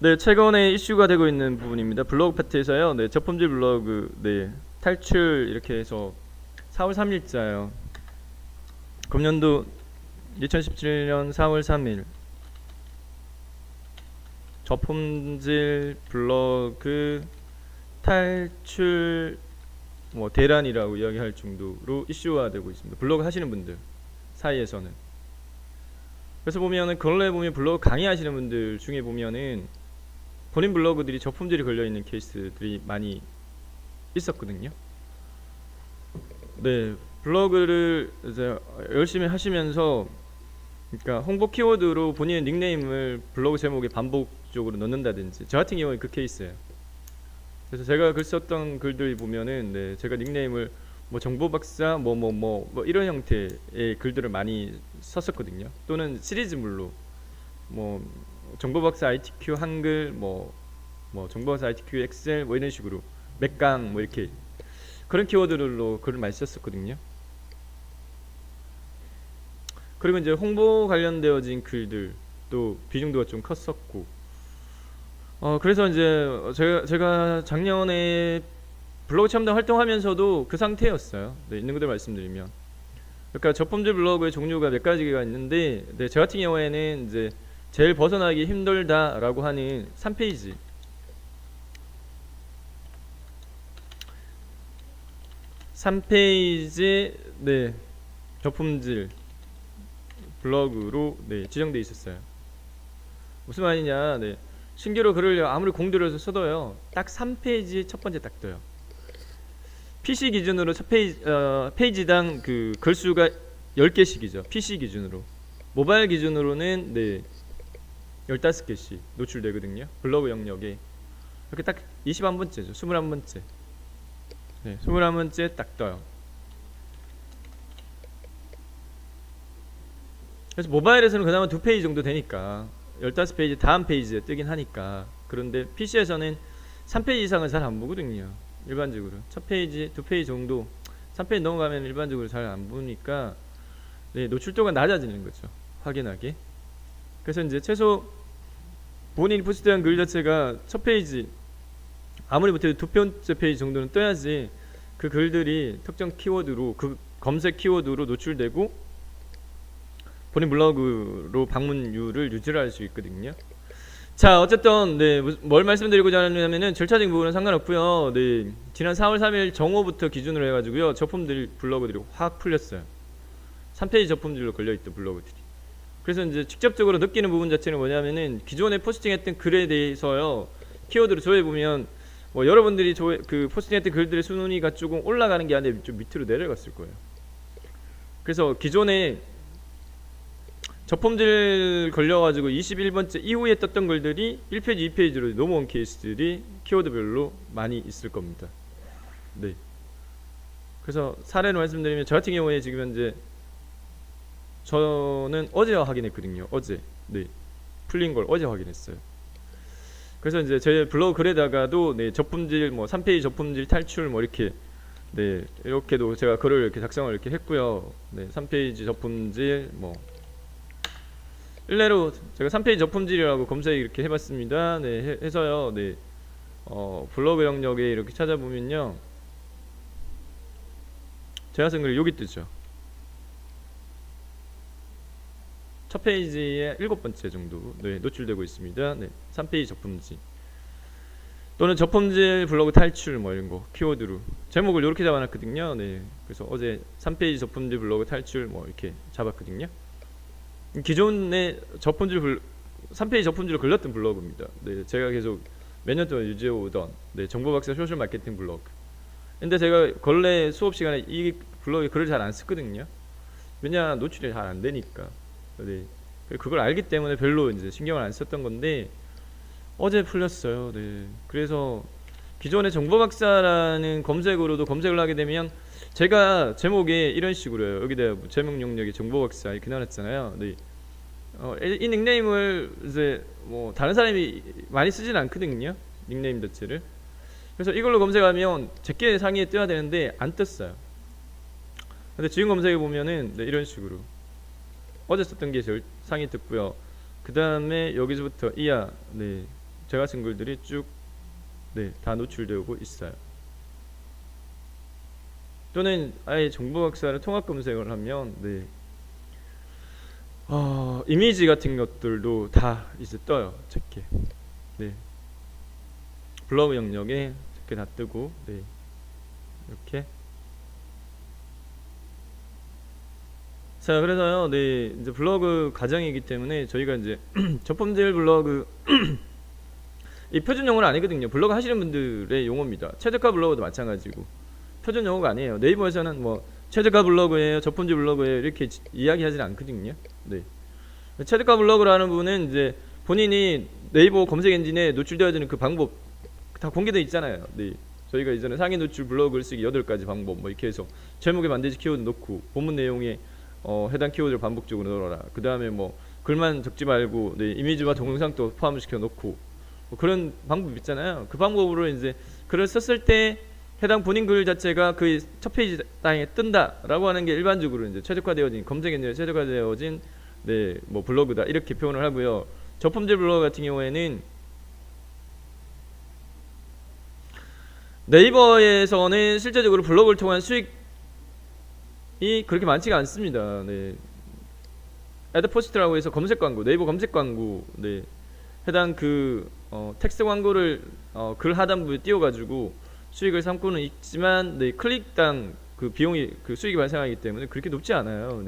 네, 최근에 이슈가 되고 있는 부분입니다. 블로그 파트에서요. 네, 저품질 블로그 탈출 이렇게 해서 4월 3일자요. 금년도 2017년 4월 3일 저품질 블로그 탈출 대란이라고 이야기할 정도로 이슈화 되고 있습니다. 블로그 하시는 분들 사이에서는. 그래서 보면은 근래에 보면 블로그 강의하시는 분들 중에 보면은 본인 블로그들이 저품질이 걸려있는 케이스들이 많이 있었거든요. 네, 블로그를 이제 열심히 하시면서 그러니까 홍보 키워드로 본인의 닉네임을 블로그 제목에 반복적으로 넣는다든지, 저 같은 경우는 그 케이스예요. 그래서 제가 글 썼던 글들 보면은 제가 닉네임을 정보박사 이런 형태의 글들을 많이 썼었거든요. 또는 시리즈물로 정보박사 ITQ 한글 정보박사 ITQ 엑셀 이런 식으로 몇강 이렇게 그런 키워드로 글을 많이 썼었거든요. 그리고 이제 홍보 관련되어진 글들도 비중도가 좀 컸었고, 그래서 이제 제가 작년에 블로그 체험단 활동하면서도 그 상태였어요. 있는 그대로 말씀드리면, 그러니까 저품질 블로그의 종류가 몇 가지가 있는데, 저 같은 경우에는 이제 제일 벗어나기 힘들다라고 하는 3페이지. 저품질 블로그로 지정되어 있었어요. 무슨 말이냐? 신규로 글을 아무리 공들여서 써도요, 딱 3페이지 첫 번째 딱 떠요. PC 기준으로 첫 페이지당 그 글수가 10개씩이죠. PC 기준으로. 모바일 기준으로는 15개씩 노출되거든요. 블로그 영역에. 이렇게 딱 21번째죠. 21번째. 21번째 딱 떠요. 그래서 모바일에서는 그나마 2페이지 정도 되니까 15페이지 다음 페이지에 뜨긴 하니까. 그런데 PC에서는 3페이지 이상은 잘 안 보거든요. 일반적으로 첫 페이지, 2페이지 정도, 3페이지 넘어가면 일반적으로 잘 안 보니까 노출도가 낮아지는 거죠. 확연하게. 그래서 이제 최소 본인이 포스트한 글 자체가 첫 페이지, 아무리 못해도 두 번째 페이지 정도는 떠야지 그 글들이 특정 키워드로, 그 검색 키워드로 노출되고 본인 블로그로 방문율을 유지할 수 있거든요. 자, 어쨌든 뭘 말씀드리고자 하냐면은 절차적인 부분은 상관없고요. 지난 4월 3일 정오부터 기준으로 해가지고요, 저품질 블로그들이 확 풀렸어요. 3페이지 저품질로 걸려있던 블로그들이. 그래서 이제 직접적으로 느끼는 부분 자체는 뭐냐면은 기존에 포스팅했던 글에 대해서요, 키워드로 조회해보면 여러분들이 그 포스팅했던 글들의 순위가 조금 올라가는 게 아니라 좀 밑으로 내려갔을 거예요. 그래서 기존에 저품질 걸려가지고 21번째 이후에 떴던 글들이 1페이지, 2페이지로 넘어온 케이스들이 키워드별로 많이 있을 겁니다. 그래서 사례로 말씀드리면, 저 같은 경우에 지금 현재 저는 어제 확인했거든요. 어제. 풀린 걸 어제 확인했어요. 그래서 이제 제 블로그 글에다가도 저품질 3페이지 저품질 탈출 이렇게 이렇게도 제가 글을 이렇게 작성을 이렇게 했고요. 3페이지 저품질 일례로 제가 3페이지 저품질이라고 검색 이렇게 해봤습니다. 해서요. 블로그 영역에 이렇게 찾아보면요, 제가 쓴 글이 여기 뜨죠. 첫 페이지에 7번째 정도 노출되고 있습니다. 3페이지 저품질 또는 저품질 블로그 탈출 이런 거 키워드로 제목을 이렇게 잡아놨거든요. 그래서 어제 3페이지 저품질 블로그 탈출 이렇게 잡았거든요. 기존의 3페이지 저품질로 걸렸던 블로그입니다. 제가 계속 몇 년 동안 유지해오던 정보박사 소셜 마케팅 블로그. 근데 제가 원래 수업 시간에 이 블로그에 글을 잘 안 쓰거든요. 왜냐, 노출이 잘 안 되니까. 그걸 알기 때문에 별로 이제 신경을 안 썼던 건데 어제 풀렸어요. 그래서 기존의 정보박사라는 검색으로도 검색을 하게 되면 제가 제목에 이런 식으로 해요. 여기다 제목 용역에 정보박사 이렇게 나눴잖아요. 이 닉네임을 이제 다른 사람이 많이 쓰진 않거든요. 닉네임 자체를. 그래서 이걸로 검색하면 제게 상위에 떠야 되는데 안 떴어요. 근데 지금 검색해 보면은 이런 식으로 어제 썼던 게 제일 상위에 떴고요. 그 다음에 여기서부터 이하 제가 쓴 글들이 쭉 다 노출되고 있어요. 또는 아예 정보각사를 통합 검색을 하면 이미지 같은 것들도 다 이제 떠요. 작게. 블로그 영역에 작게 다 뜨고 이렇게. 자, 그래서요, 이제 블로그 과정이기 때문에 저희가 이제 저품질 블로그 이 표준 용어는 아니거든요. 블로그 하시는 분들의 용어입니다. 최저가 블로그도 마찬가지고 표준 용어가 아니에요. 네이버에서는 뭐 최저가 블로그예요, 저품질 블로그예요 이렇게 이야기하지는 않거든요. 최저가 블로그라는 부분은 이제 본인이 네이버 검색 엔진에 노출되어지는 그 방법 다 공개되어 있잖아요. 저희가 이전에 상위 노출 블로그를 쓰기 8가지 방법 뭐 이렇게 해서 제목에 반드시 키워드 넣고 본문 내용에 해당 키워드를 반복적으로 넣어라. 그 다음에 뭐 글만 적지 말고 이미지와 동영상도 포함시켜 놓고 뭐 그런 방법 있잖아요. 그 방법으로 이제 글을 썼을 때 해당 본인 글 자체가 그 첫 페이지 땅에 뜬다라고 하는 게 일반적으로 이제 최적화되어진 검색 엔진에 최적화되어진 뭐 블로그다 이렇게 표현을 하고요. 저품질 블로그 같은 경우에는 네이버에서는 실제적으로 블로그를 통한 수익이 그렇게 많지가 않습니다. 애드포스트라고 해서 검색 광고, 네이버 검색 광고, 해당 그 텍스트 광고를 글 하단부에 띄워가지고 수익을 삼고는 있지만 클릭당 그 비용이 그 수익이 발생하기 때문에 그렇게 높지 않아요.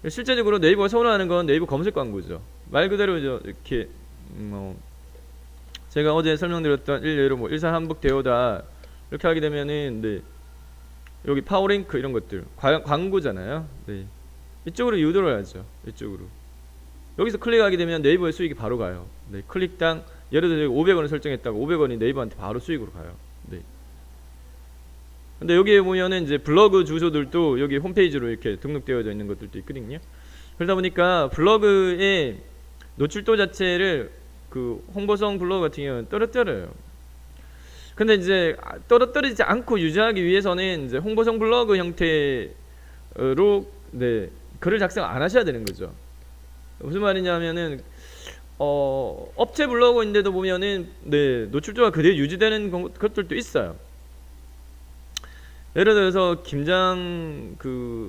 실제적으로 네이버가 선호하는 건 네이버 검색 광고죠. 말 그대로 이렇게 제가 어제 설명드렸던 일례로 뭐 일산 한북 대호다 이렇게 하게 되면은 여기 파워링크 이런 것들 광고잖아요. 이쪽으로 유도를 하죠. 이쪽으로 여기서 클릭하게 되면 네이버에 수익이 바로 가요. 클릭당 예를 들어 500원을 설정했다고 500원이 네이버한테 바로 수익으로 가요. 근데 여기에 보면은 이제 블로그 주소들도 여기 홈페이지로 이렇게 등록되어져 있는 것들도 있거든요. 그러다 보니까 블로그의 노출도 자체를 그 홍보성 블로그 같은 경우는 떨어뜨려요. 근데 이제 떨어뜨리지 않고 유지하기 위해서는 이제 홍보성 블로그 형태로 글을 작성 안 하셔야 되는 거죠. 무슨 말이냐면은 업체 블로그인데도 보면은 노출도가 그대로 유지되는 것들도 있어요. 예를 들어서 김장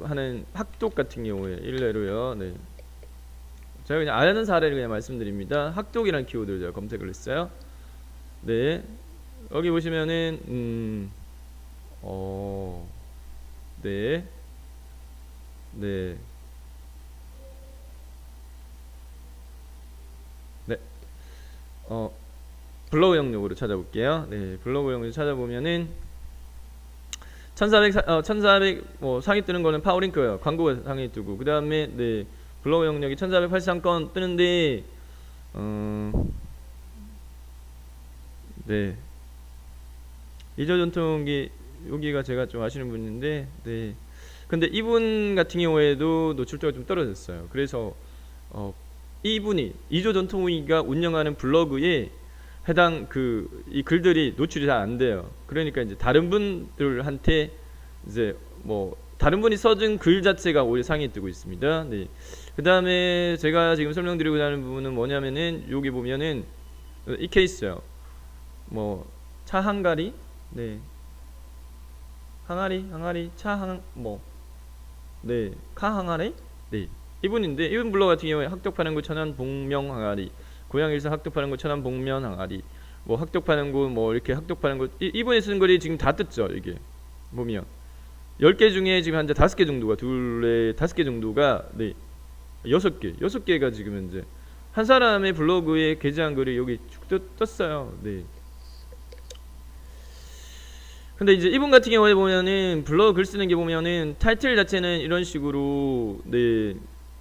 하는 학독 같은 경우에 일례로요. 제가 그냥 아는 사례를 그냥 말씀드립니다. 학독이라는 키워드를 제가 검색을 했어요. 여기 보시면은 블로그 영역으로 찾아볼게요. 블로그 영역으로 찾아보면은 1400 뭐 상위 뜨는 거는 파워링크예요. 광고가 상위 뜨고 그 다음에 블로그 영역이 1483건 뜨는데 이조전통기 여기가 제가 좀 아시는 분인데 근데 이분 같은 경우에도 노출도가 좀 떨어졌어요. 그래서 이분이 이조전통기가 운영하는 블로그에 해당 이 글들이 노출이 잘 안 돼요. 그러니까 이제 다른 분들한테 이제 뭐 다른 분이 써준 글 자체가 오히려 상위에 뜨고 있습니다. 그 다음에 제가 지금 설명드리고자 하는 부분은 뭐냐면은 여기 보면은 이 케이스요. 뭐 차 항아리, 항아리, 차 항아리, 이분인데 이분 블로그 같은 경우에 학독파는 곳 천안 복명 항아리. 고양일산 학독파는 곳 천안 복면 항아리 뭐 학독파는 곳 뭐 이렇게 학독파는 곳 이분이 쓴 글이 지금 다 떴죠. 이게 보면 10개 중에 지금 한 5개 정도가 5개 정도가 6개가 지금 현재 한 사람의 블로그에 게재한 글이 여기 쭉 떴어요. 근데 이제 이분 같은 경우에 보면은 블로그 글 쓰는 게 보면은 타이틀 자체는 이런 식으로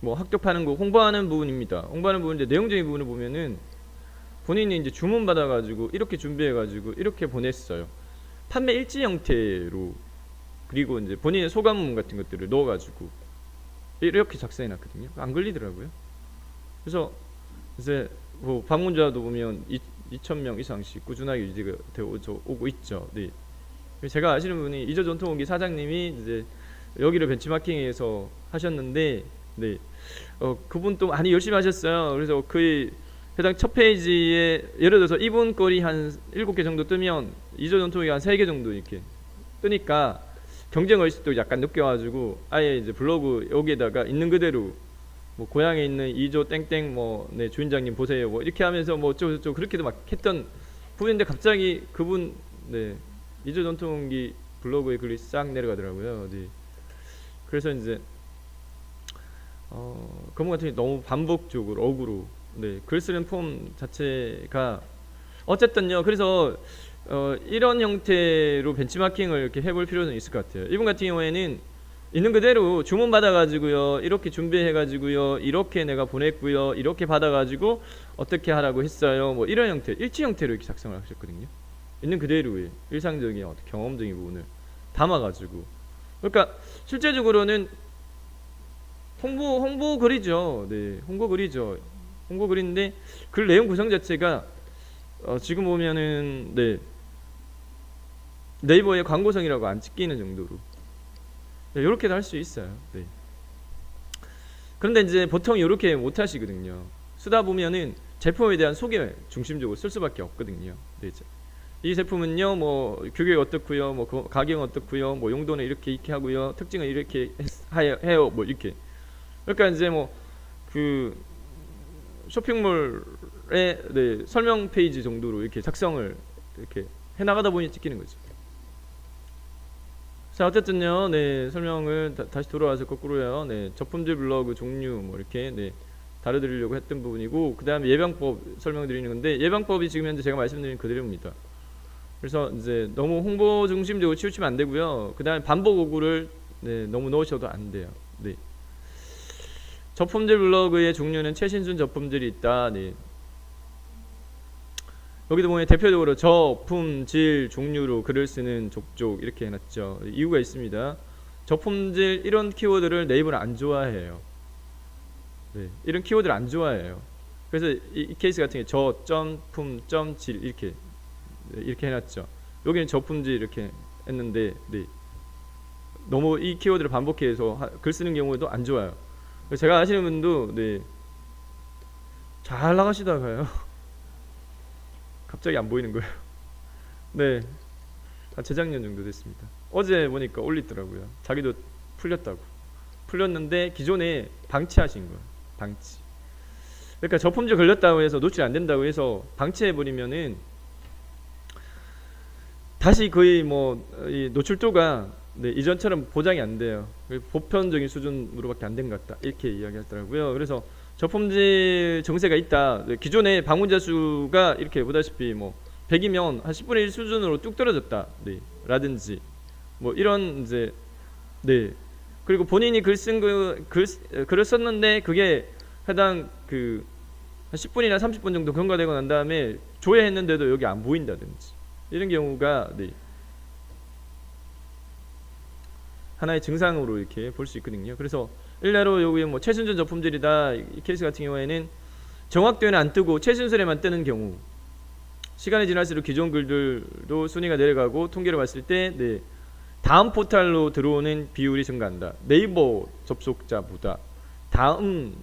뭐 학독파는 거 홍보하는 부분입니다. 홍보하는 부분인데 내용적인 부분을 보면은 본인이 이제 주문 받아가지고 이렇게 준비해가지고 이렇게 보냈어요. 판매 일지 형태로 그리고 이제 본인의 소감문 같은 것들을 넣어가지고 이렇게 작성해놨거든요. 안 걸리더라고요. 그래서 이제 뭐 방문자도 보면 2,000명 이상씩 꾸준하게 유지가 되어 오고 있죠. 제가 아시는 분이 이조전통기 사장님이 이제 여기를 벤치마킹해서 하셨는데 그분 또 많이 열심히 하셨어요. 그래서 해당 첫 페이지에 예를 들어서 이분거리 한 7개 정도 뜨면 이조 전통이 한 3개 정도 이렇게 뜨니까 경쟁 의식도 약간 느껴가지고 아예 이제 블로그 여기에다가 있는 그대로 뭐 고향에 있는 이조 땡땡 뭐 네 주인장님 보세요 뭐 이렇게 하면서 뭐 어쩌고 그렇게도 막 했던 분인데 갑자기 그분 네 이조 전통기 블로그에 글이 싹 내려가더라고요. 네. 그래서 이제 그분 같은 경우 너무 반복적으로 억으로 네, 글 쓰는 폼 자체가 어쨌든요. 그래서 이런 형태로 벤치마킹을 이렇게 해볼 필요는 있을 것 같아요. 이분 같은 경우에는 있는 그대로 주문 받아가지고요, 이렇게 준비해가지고요, 이렇게 내가 보냈고요, 이렇게 받아가지고 어떻게 하라고 했어요. 뭐 이런 형태, 일치 형태로 이렇게 작성을 하셨거든요. 있는 그대로의 일상적인 어떤 경험적인 부분을 담아가지고. 그러니까 실제적으로는 홍보 글이죠. 네, 홍보 글이죠. 홍보 글인데 글 내용 구성 자체가 지금 보면은 네, 네이버에 광고성이라고 안 찍히는 정도로 네, 이렇게도 할 수 있어요. 네. 그런데 이제 보통 이렇게 못 하시거든요. 쓰다 보면은 제품에 대한 소개 중심적으로 쓸 수밖에 없거든요. 네, 이 제품은요, 뭐 규격이 어떻고요, 뭐 가격은 어떻고요, 뭐 용도는 이렇게 하고요, 특징은 이렇게 해요, 뭐 이렇게. 그러니까 이제 뭐 그 쇼핑몰의 네, 설명 페이지 정도로 이렇게 작성을 이렇게 해나가다 보니 찍히는 거죠. 자, 어쨌든요, 네, 설명을 다시 돌아와서 거꾸로요. 네, 저품질 블로그 종류 뭐 이렇게 네, 다뤄드리려고 했던 부분이고, 그 다음에 예방법 설명드리는 건데, 예방법이 지금 현재 제가 말씀드린 그대로입니다. 그래서 이제 너무 홍보 중심적으로 치우치면 안 되고요. 그 다음에 반복 어구를 네, 너무 넣으셔도 안 돼요. 네. 저품질 블로그의 종류는 최신순 저품질이 있다. 네. 여기도 보면 대표적으로 저품질 종류로 글을 쓰는 족족 이렇게 해놨죠. 이유가 있습니다. 저품질 이런 키워드를 네이버는 안 좋아해요. 네. 이런 키워드를 안 좋아해요. 그래서 이 케이스 같은 경우에 저점품.질 이렇게 네, 이렇게 해놨죠. 여기는 저품질 이렇게 했는데 네. 너무 이 키워드를 반복해서 글 쓰는 경우도 안 좋아요. 제가 아시는 분도 네, 잘 나가시다가요 갑자기 안 보이는 거예요. 네, 재작년 정도 됐습니다. 어제 보니까 올리더라고요. 자기도 풀렸다고. 풀렸는데 기존에 방치하신 거예요. 방치. 그러니까 저품질 걸렸다고 해서 노출 안 된다고 해서 방치해버리면은 다시 거의 뭐 이 노출도가 네, 이전처럼 보장이 안 돼요. 보편적인 수준으로밖에 안 된 것 같다. 이렇게 이야기하더라고요. 그래서 저품질 정세가 있다. 네, 기존의 방문자 수가 이렇게 보다시피 뭐 100이면 한 10분의 1 수준으로 뚝 떨어졌다. 네, 라든지 뭐 이런 이제 네. 그리고 본인이 글을 썼는데 그게 해당 그 한 10분이나 30분 정도 경과되고 난 다음에 조회했는데도 여기 안 보인다든지 이런 경우가 네. 하나의 증상으로 이렇게 볼 수 있거든요. 그래서 일례로 여기 뭐 최순전 저품질이다 이 케이스 같은 경우에는 정확도에는 안 뜨고 최순술에만 뜨는 경우, 시간이 지날수록 기존 글들도 순위가 내려가고 통계를 봤을 때 네, 다음 포털로 들어오는 비율이 증가한다. 네이버 접속자보다 다음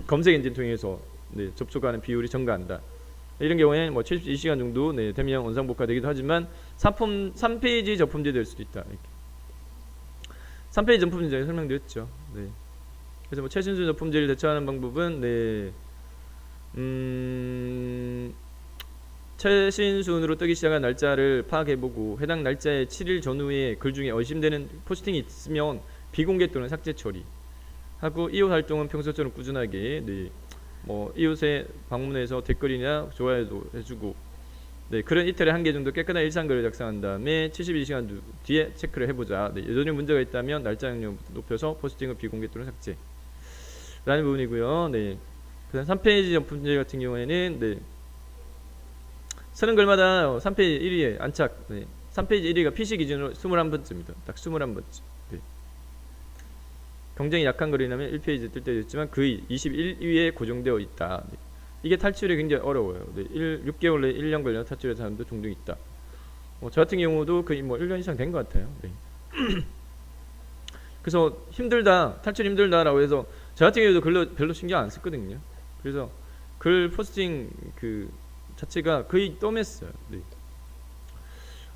검색 엔진 통해서 네, 접속하는 비율이 증가한다. 이런 경우에는 뭐 72시간 정도 네, 되면 원상복구되기도 하지만 3페이지 저품질이 될 수도 있다. 이렇게. 3페이지 저품질 제가 설명드렸죠. 네. 그래서 뭐 최신순 저품질을 대처하는 방법은 네, 최신순으로 뜨기 시작한 날짜를 파악해보고 해당 날짜의 7일 전후에 글 중에 의심되는 포스팅이 있으면 비공개 또는 삭제 처리하고, 이웃 활동은 평소처럼 꾸준하게 네, 뭐 이웃에 방문해서 댓글이나 좋아요도 해주고 네, 글은 이틀에 한 개 정도 깨끗한 일상글을 작성한 다음에 72시간 뒤에 체크를 해보자. 네, 여전히 문제가 있다면 날짜 용량 높여서 포스팅을 비공개 또는 삭제 라는 부분이고요. 네, 그 다음 3페이지 저품질 같은 경우에는 네, 쓰는 글마다 3페이지 1위에 안착 네, 3페이지 1위가 PC 기준으로 21번째입니다. 딱 21번째. 네. 경쟁이 약한 글이라면 1페이지 뜰 때도 있지만 거의 21위에 고정되어 있다. 네. 이게 탈출이 굉장히 어려워요. 네, 6개월 내에 1년 걸려 탈출한 사람도 종종 있다. 저 같은 경우도 거의 뭐 1년 이상 된 것 같아요. 네. 그래서 힘들다, 탈출 힘들다라고 해서 저 같은 경우도 별로 신경 안 썼거든요. 그래서 글 포스팅 그 자체가 거의 떠맸어요. 네.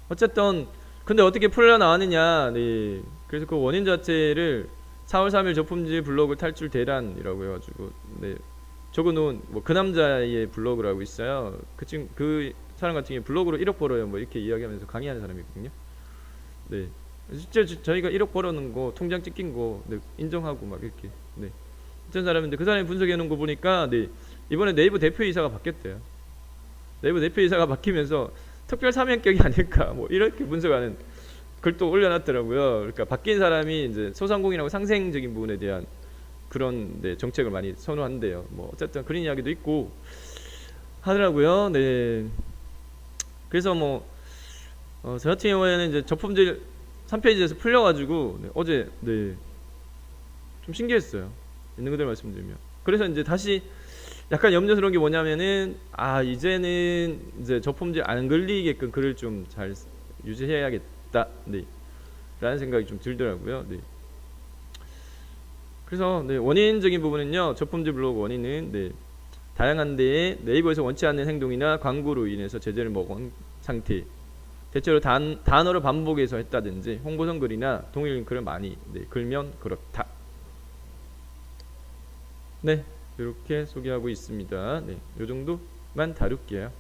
어쨌든 근데 어떻게 풀려 나왔느냐. 네. 그래서 그 원인 자체를 4월 3일 저품질 블로그 탈출 대란이라고 해가지고 네. 적어놓은 뭐 그 남자의 블로그라고 있어요. 그 사람 같은 경우 블로그로 1억 벌어요. 뭐 이렇게 이야기하면서 강의하는 사람이거든요. 네. 실제 저희가 1억 벌어는 거 통장 찍힌 거 네, 인정하고 막 이렇게 네. 어떤 사람인데 그 사람이 분석해 놓은 거 보니까 네. 이번에 네이버 대표이사가 바뀌었대요. 네이버 대표이사가 바뀌면서 특별 사면격이 아닐까 뭐 이렇게 분석하는 글도 올려놨더라고요. 그러니까 바뀐 사람이 이제 소상공인하고 상생적인 부분에 대한 그런 네, 정책을 많이 선호한대요. 뭐 어쨌든 그런 이야기도 있고 하더라고요. 네. 그래서 뭐 저 같은 경우에는 이제 저품질 3페이지에서 풀려가지고 네, 어제 네, 좀 신기했어요. 있는 그대로 말씀드리면. 그래서 이제 다시 약간 염려스러운 게 뭐냐면은 이제는 이제 저품질 안 걸리게끔 글을 좀 잘 유지해야겠다. 네. 라는 생각이 좀 들더라고요. 네. 그래서 네, 원인적인 부분은요. 저품질 블로그 원인은 네, 다양한데 네이버에서 원치 않는 행동이나 광고로 인해서 제재를 먹은 상태. 대체로 단어를 반복해서 했다든지 홍보성 글이나 동일 링크를 많이 네, 걸면 그렇다. 네, 이렇게 소개하고 있습니다. 네, 이 정도만 다룰게요.